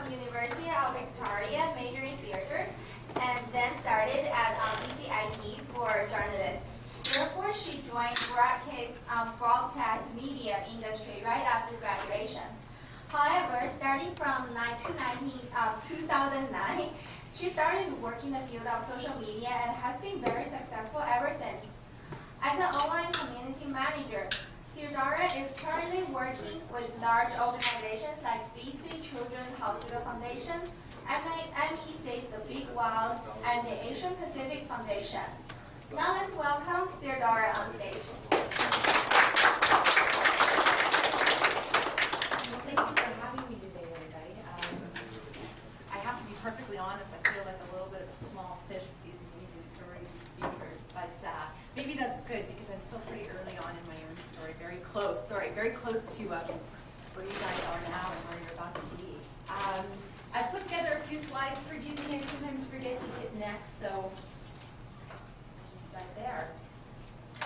University of Victoria, majoring in theater, and then started at BCIT for journalism. Therefore, she joined broadcast media industry right after graduation. However, starting from 2009, she started working in the field of social media and has been very successful ever since. As an online community manager, Theodora is currently working with large organizations like BC Children's Hospital Foundation, MEC's The Big Wild, and the Asian Pacific Foundation. Now let's welcome Theodora on stage. Well, thank you for having me today, everybody. I have to be perfectly honest, I feel like a little bit of a small fish with these amazing stories and speakers, but maybe that's good because I'm still pretty early on in my own story, very close to where you guys are now and where you're about to be. I've put together a few slides for you, and I sometimes forget to hit next, so I'll just start there.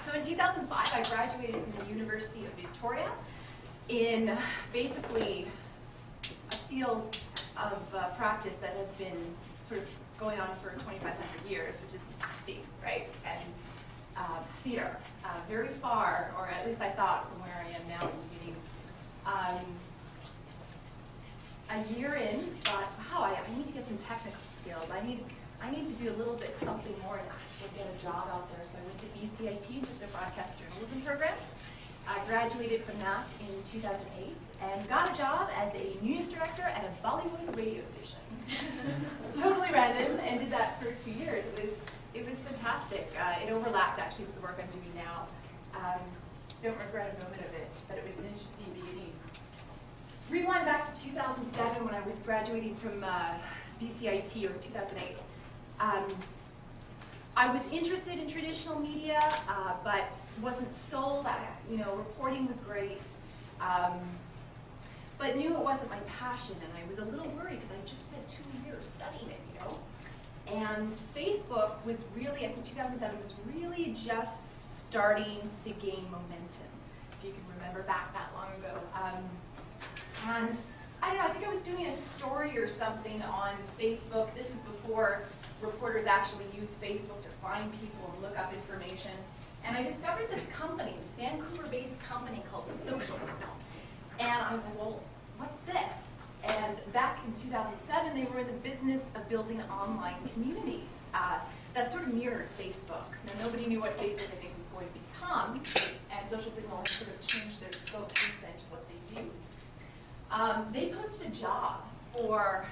So in 2005, I graduated from the University of Victoria in basically a field of practice that has been sort of going on for 2,500 years, which is acting, right? And theater, very far, or at least I thought from where I am now in the beginning. A year in, thought, wow, I need to get some technical skills. I need to do a little bit something more and actually get a job out there. So I went to BCIT, took the broadcast journalism program. I graduated from that in 2008 and got a job as a news director at a Bollywood radio station. Totally random, and did that for 2 years. It was fantastic. It overlapped actually with the work I'm doing now. Don't regret a moment of it, but it was an interesting beginning. Rewind back to 2007 when I was graduating from BCIT, or 2008. I was interested in traditional media, but wasn't sold. Reporting was great, but knew it wasn't my passion, and I was a little worried because I just spent 2 years studying it, And Facebook was really, I think 2007 was really just starting to gain momentum, if you can remember back that long ago. And I don't know, I think I was doing a story or something on Facebook. This is before reporters actually used Facebook to find people and look up information. And I discovered this company, this Vancouver-based company called Social. And I was like, well, what's this? And back in 2007, they were in the business of building online communities that sort of mirrored Facebook. Now, nobody knew what Facebook, I think, was going to become, and Social Signal has sort of changed their scope since then to what they do. They posted a job for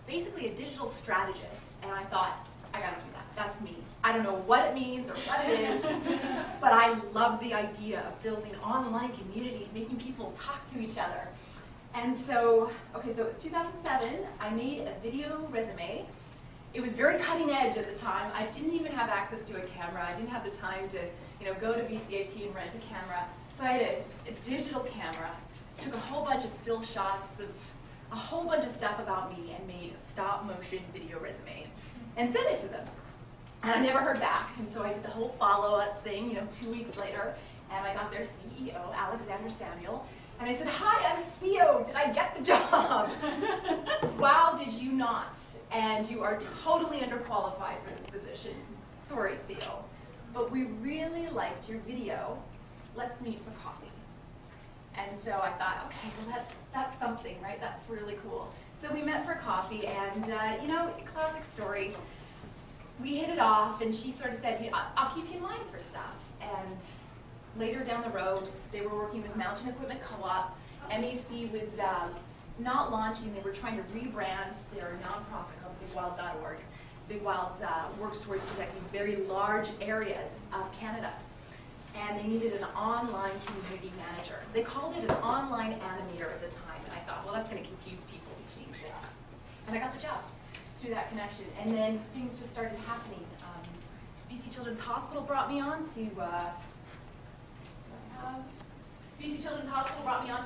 basically a digital strategist, and I thought, I gotta do that. That's me. I don't know what it means or what it is, but I love the idea of building online communities, making people talk to each other. And so, okay, so it was 2007. I made a video resume. It was very cutting edge at the time. I didn't even have access to a camera. I didn't have the time to, go to BCIT and rent a camera. So I had a digital camera, took a whole bunch of still shots of a whole bunch of stuff about me, and made a stop-motion video resume and sent it to them. And I never heard back, and so I did the whole follow-up thing, 2 weeks later, and I got their CEO, Alexander Samuel, and I said, hi, I'm Theo, did I get the job? Wow, did you not? And you are totally underqualified for this position. Sorry, Theo. But we really liked your video. Let's meet for coffee. And so I thought, okay, well that's something, right? That's really cool. So we met for coffee, and classic story. We hit it off, and she sort of said, I'll keep you in mind for stuff. And later down the road, they were working with Mountain Equipment Co-op. MEC was not launching. They were trying to rebrand their nonprofit called BigWild.org. Big Wild works towards protecting very large areas of Canada. And they needed an online community manager. They called it an online animator at the time, and I thought, well, that's going to confuse people, to change it. And I got the job through that connection. And then things just started happening. BC Children's Hospital brought me on to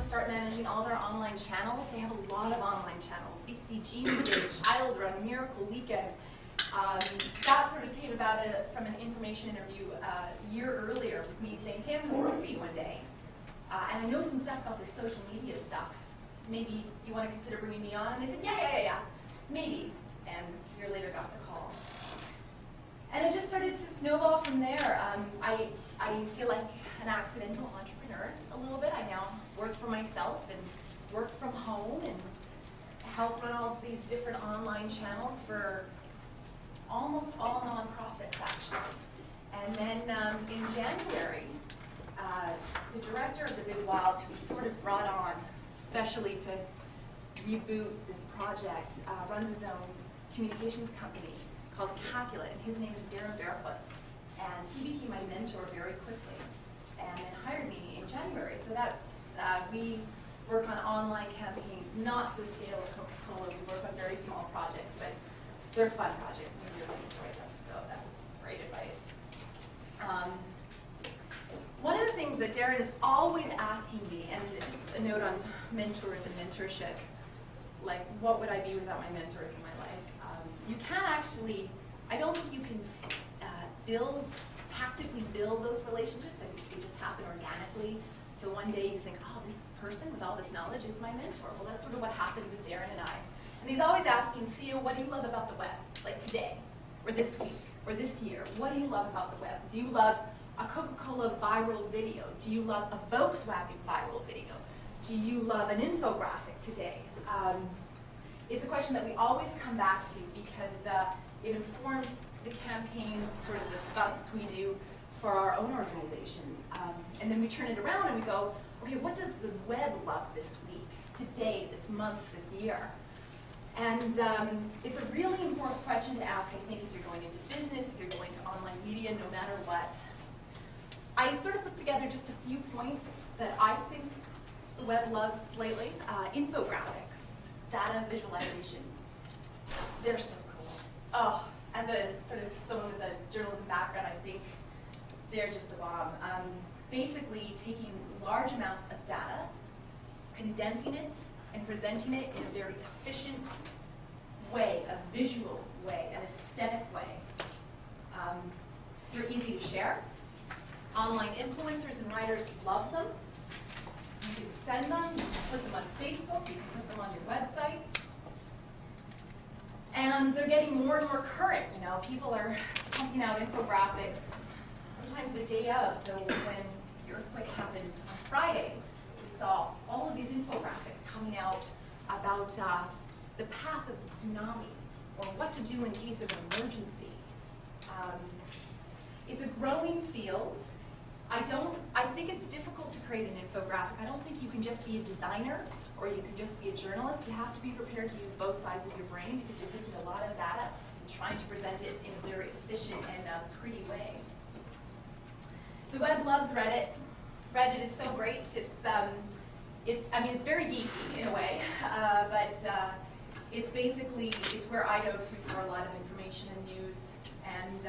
start managing all their online channels. They have a lot of online channels. BCG Music, Child Run, Miracle Weekend. That sort of came about from an information interview a year earlier with me saying, hey, I'm going to work for you one day. And I know some stuff about the social media stuff. maybe you want to consider bringing me on? And they said, yeah, maybe. And a year later got the call. And it just started to snowball from there. I feel like an accidental entrepreneur a little bit. I now work for myself and work from home and help run all these different online channels for almost all nonprofits, actually. And then in January, the director of the Big Wild, who we sort of brought on especially to reboot this project, runs his own communications company called Calculate, and his name is Darren Barefoot. And he became my mentor very quickly and then hired me in January. So that's, we work on online campaigns, not to the scale of Coca-Cola. We work on very small projects, but they're fun projects. We really enjoy them, so that's great advice. One of the things that Darren is always asking me, and a note on mentors and mentorship, like what would I be without my mentors in my life? You can't actually, I don't think you can tactically build those relationships. I think they just happen organically. So one day you think, oh, this person with all this knowledge is my mentor. Well, that's sort of what happened with Darren and I. And he's always asking, Theo, what do you love about the web? Like today, or this week, or this year. What do you love about the web? Do you love a Coca-Cola viral video? Do you love a Volkswagen viral video? Do you love an infographic today? It's a question that we always come back to because it informs the campaign, sort of the stunts we do for our own organization. And then we turn it around and we go, okay, what does the web love this week, today, this month, this year? And it's a really important question to ask, I think, if you're going into business, if you're going to online media, no matter what. I sort of put together just a few points that I think the web loves lately. Infographics, data visualization. They're so cool. Oh, as a sort of someone with a journalism background, I think they're just the bomb. Basically taking large amounts of data, condensing it, and presenting it in a very efficient way, a visual way, an aesthetic way. They're easy to share. Online influencers and writers love them. You can send them, you can put them on Facebook, you can put them on your website. And they're getting more and more current. You know, people are pumping out infographics sometimes the day of. So when the earthquake happened on Friday, we saw all of these infographics coming out about the path of the tsunami or what to do in case of an emergency. It's a growing field. I think it's difficult to create an infographic. I don't think you can just be a designer or you can just be a journalist. You have to be prepared to use both sides of your brain because you're taking a lot of data and trying to present it in a very efficient and pretty way. The web loves Reddit. Reddit is so great. It's very geeky in a way, but it's basically, it's where I go to for a lot of information and news, and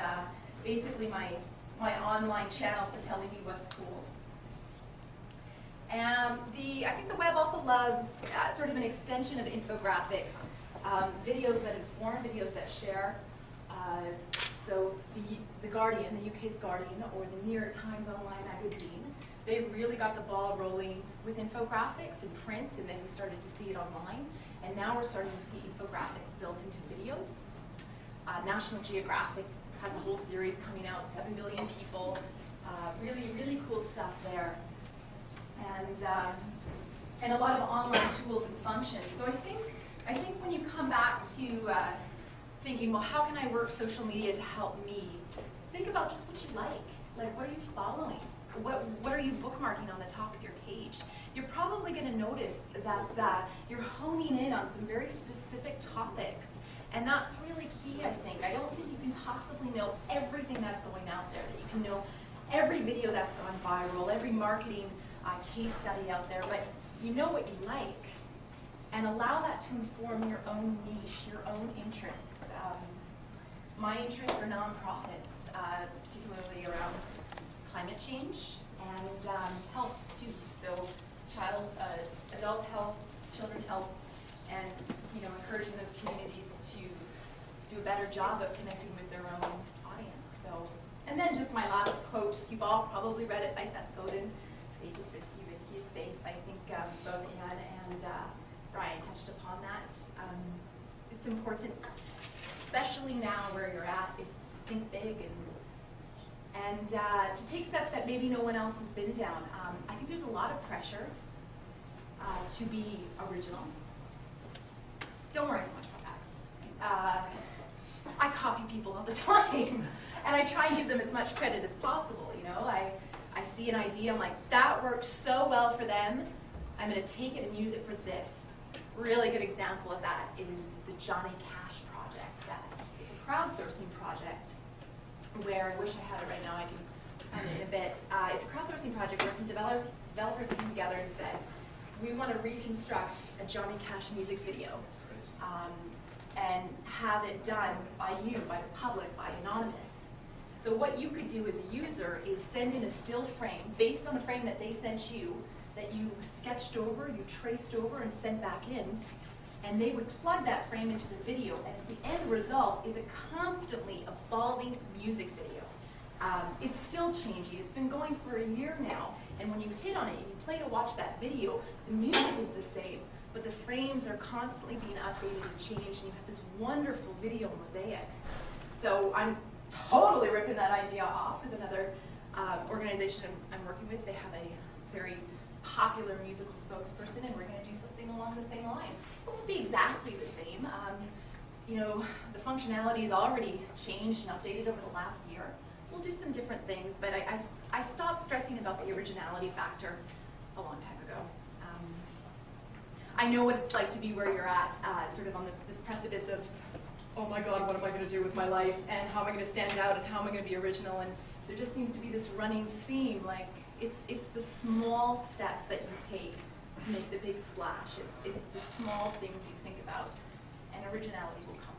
basically my online channel for telling me what's cool. And I think the web also loves sort of an extension of infographics, videos that inform, videos that share. So the Guardian, the UK's Guardian, or the New York Times online magazine, they really got the ball rolling with infographics and print, and then we started to see it online. And now we're starting to see infographics built into videos. National Geographic has a whole series coming out, 7 billion people. Really, really cool stuff there. And a lot of online tools and functions. So I think when you come back to thinking, well, how can I work social media to help me? Think about just what you like. Like, what are you following? What are you bookmarking on the top of your page? You're probably going to notice that you're honing in on some very specific topics. And that's really key, I think. I don't think you can possibly know everything that's going out there, that you can know every video that's gone viral, every marketing case study out there, but you know what you like, and allow that to inform your own niche, your own interests. My interests are nonprofits, particularly around climate change and health too. So adult health, children's health, and encouraging those communities to do a better job of connecting with their own audience. So, and then just my last quote. You've all probably read it by Seth Godin. Safe is risky, risky is safe. I think both Anne and Brian touched upon that. It's important, especially now where you're at, is think big and to take steps that maybe no one else has been down. I think there's a lot of pressure to be original. Don't worry so much about that. I copy people all the time, and I try and give them as much credit as possible. You know, I see an idea, I'm like, that worked so well for them, I'm going to take it and use it for this. Really good example of that is the Johnny Cash project. It's a crowdsourcing project where I wish I had it right now. I can find it in a bit. It's a crowdsourcing project where some developers came together and said, we want to reconstruct a Johnny Cash music video and have it done by you, by the public, by anonymous. So what you could do as a user is send in a still frame based on a frame that they sent you, that you sketched over, you traced over and sent back in, and they would plug that frame into the video, and the end result is a constantly evolving music video. It's still changing. It's been going for a year now, and when you hit on it and you play to watch that video, the music is the same, but the frames are constantly being updated and changed, and you have this wonderful video mosaic. So I'm totally ripping that idea off with another organization I'm working with. They have a very popular musical spokesperson, and we're going to do something along the same lines. It won't be exactly the same. You know, the functionality has already changed and updated over the last year. We'll do some different things, but I stopped stressing about the originality factor a long time ago. I know what it's like to be where you're at, sort of on this precipice of, oh my God, what am I going to do with my life, and how am I going to stand out, and how am I going to be original, and there just seems to be this running theme, like, it's the small steps that you take to make the big splash. It's the small things you think about, and originality will come